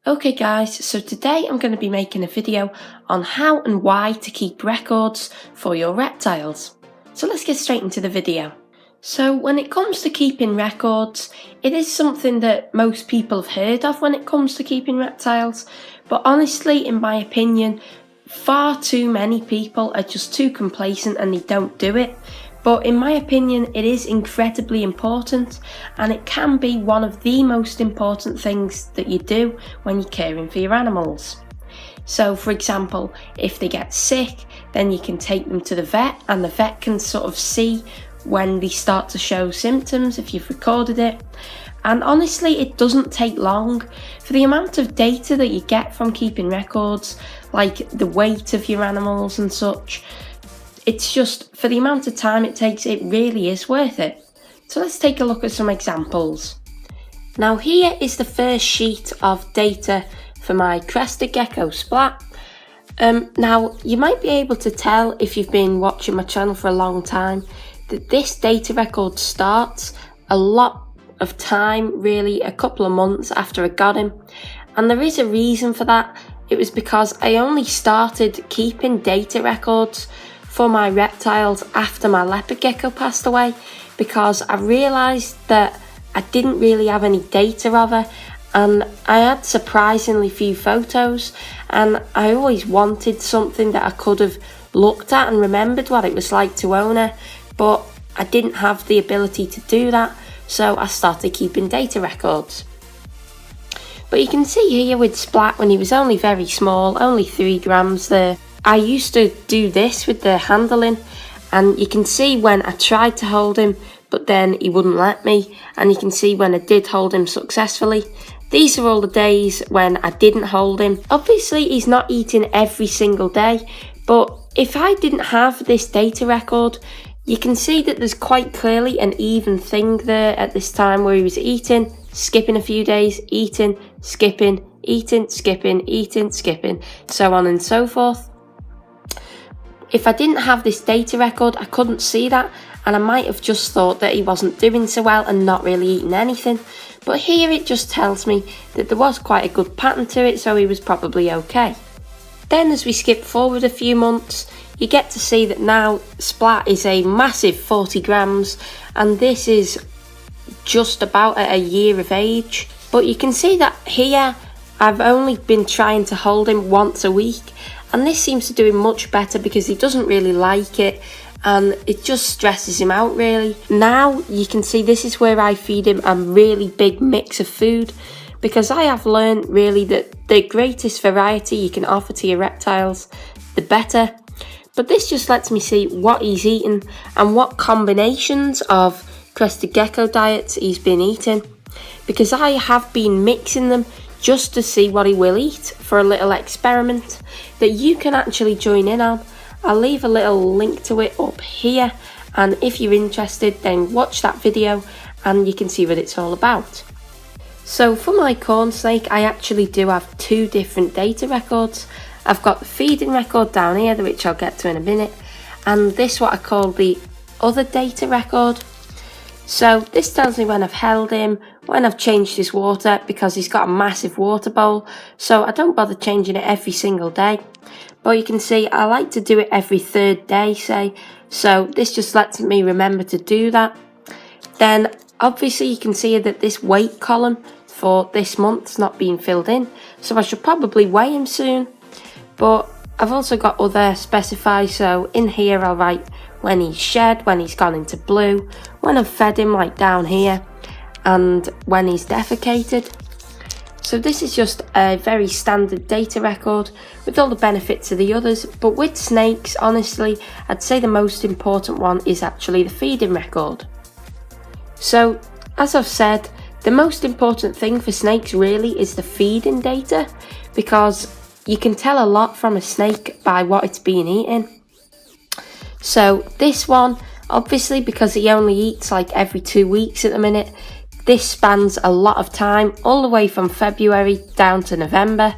Okay guys, so today I'm going to be making a video on how and why to keep records for your reptiles. So let's get straight into the video. So when it comes to keeping records, it is something that most people have heard of when it comes to keeping reptiles, but honestly, in my opinion, far too many people are just too complacent and they don't do it. But in my opinion, it is incredibly important, and it can be one of the most important things that you do when you're caring for your animals. So for example, if they get sick, then you can take them to the vet, and the vet can sort of see when they start to show symptoms if you've recorded it. And honestly, it doesn't take long. For the amount of data that you get from keeping records, like the weight of your animals and such, it's just, for the amount of time it takes, it really is worth it. So let's take a look at some examples. Now here is the first sheet of data for my crested gecko Splat. Now you might be able to tell if you've been watching my channel for a long time that this data record starts a lot of time, really a couple of months after I got him. And there is a reason for that. It was because I only started keeping data records for my reptiles after my leopard gecko passed away, because I realised that I didn't really have any data of her, and I had surprisingly few photos, and I always wanted something that I could have looked at and remembered what it was like to own her, but I didn't have the ability to do that, so I started keeping data records. But you can see here with Splat, when he was only very small, only 3 grams there, I used to do this with the handling, and you can see when I tried to hold him but then he wouldn't let me, and you can see when I did hold him successfully. These are all the days when I didn't hold him. Obviously he's not eating every single day, but if I didn't have this data record, you can see that there's quite clearly an even thing there at this time where he was eating, skipping a few days, eating, skipping, eating, skipping, eating, skipping, so on and so forth. If I didn't have this data record, I couldn't see that, and I might have just thought that he wasn't doing so well and not really eating anything. But here it just tells me that there was quite a good pattern to it, so he was probably okay. Then as we skip forward a few months, you get to see that now Splat is a massive 40 grams, and this is just about at a year of age. But you can see that here I've only been trying to hold him once a week, and this seems to do him much better because he doesn't really like it, and it just stresses him out really. Now you can see this is where I feed him a really big mix of food, because I have learned really that the greatest variety you can offer to your reptiles, the better. But this just lets me see what he's eating and what combinations of crested gecko diets he's been eating, because I have been mixing them just to see what he will eat for a little experiment that you can actually join in on. I'll leave a little link to it up here, and if you're interested then watch that video and you can see what it's all about. So for my corn snake, I actually do have 2 different data records. I've got the feeding record down here, which I'll get to in a minute, and this what I call the other data record. So this tells me when I've held him, when I've changed his water, because he's got a massive water bowl, so I don't bother changing it every single day. But you can see I like to do it every 3rd day, say, so this just lets me remember to do that. Then obviously you can see that this weight column for this month's not being filled in, so I should probably weigh him soon. But I've also got other specify, so in here I'll write when he's shed, when he's gone into blue, when I've fed him like down here, and when he's defecated. So this is just a very standard data record with all the benefits of the others, but with snakes, honestly, I'd say the most important one is actually the feeding record. So as I've said, the most important thing for snakes really is the feeding data, because you can tell a lot from a snake by what it's been eating. So this one, obviously because he only eats like every 2 weeks at the minute, this spans a lot of time, all the way from February down to November.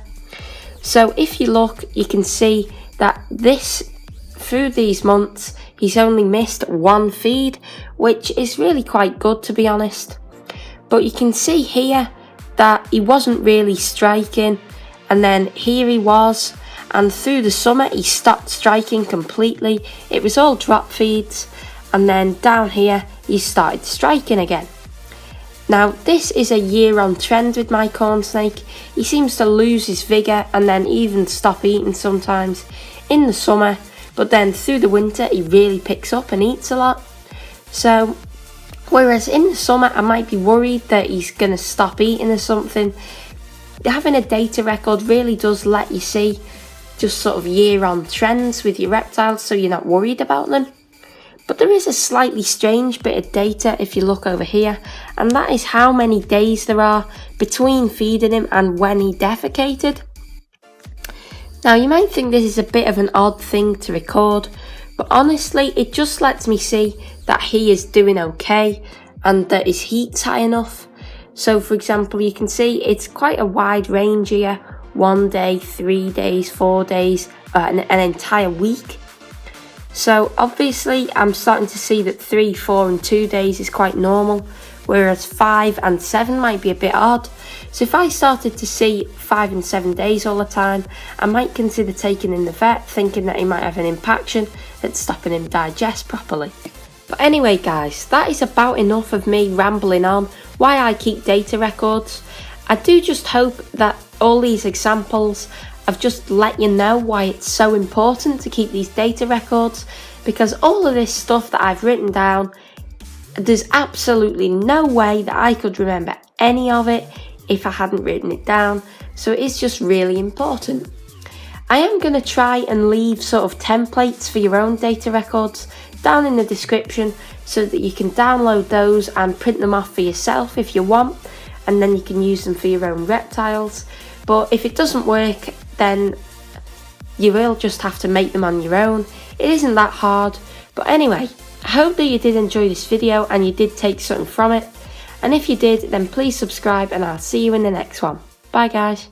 So if you look, you can see that through these months, he's only missed 1 feed, which is really quite good to be honest. But you can see here that he wasn't really striking, and then here he was, and through the summer he stopped striking completely. It was all drop feeds, and then down here he started striking again. Now this is a year-on trend with my corn snake. He seems to lose his vigour and then even stop eating sometimes in the summer, but then through the winter he really picks up and eats a lot. So whereas in the summer I might be worried that he's going to stop eating or something, having a data record really does let you see just sort of year-on trends with your reptiles, so you're not worried about them. But there is a slightly strange bit of data if you look over here, and that is how many days there are between feeding him and when he defecated. Now you might think this is a bit of an odd thing to record, but honestly it just lets me see that he is doing okay and that his heat's high enough. So for example, you can see it's quite a wide range here: 1 day, 3 days, 4 days, an entire week. So obviously I'm starting to see that 3, 4 and 2 days is quite normal, whereas 5 and 7 might be a bit odd. So if I started to see 5 and 7 days all the time, I might consider taking in the vet, thinking that he might have an impaction that's stopping him digest properly. But anyway guys, that is about enough of me rambling on why I keep data records. I do just hope that all these examples I've just let you know why it's so important to keep these data records, because all of this stuff that I've written down, there's absolutely no way that I could remember any of it if I hadn't written it down, so it is just really important. I am going to try and leave sort of templates for your own data records down in the description so that you can download those and print them off for yourself if you want, and then you can use them for your own reptiles. But if it doesn't work, then you will just have to make them on your own. It isn't that hard. But anyway, I hope that you did enjoy this video and you did take something from it. And if you did, then please subscribe and I'll see you in the next one. Bye guys.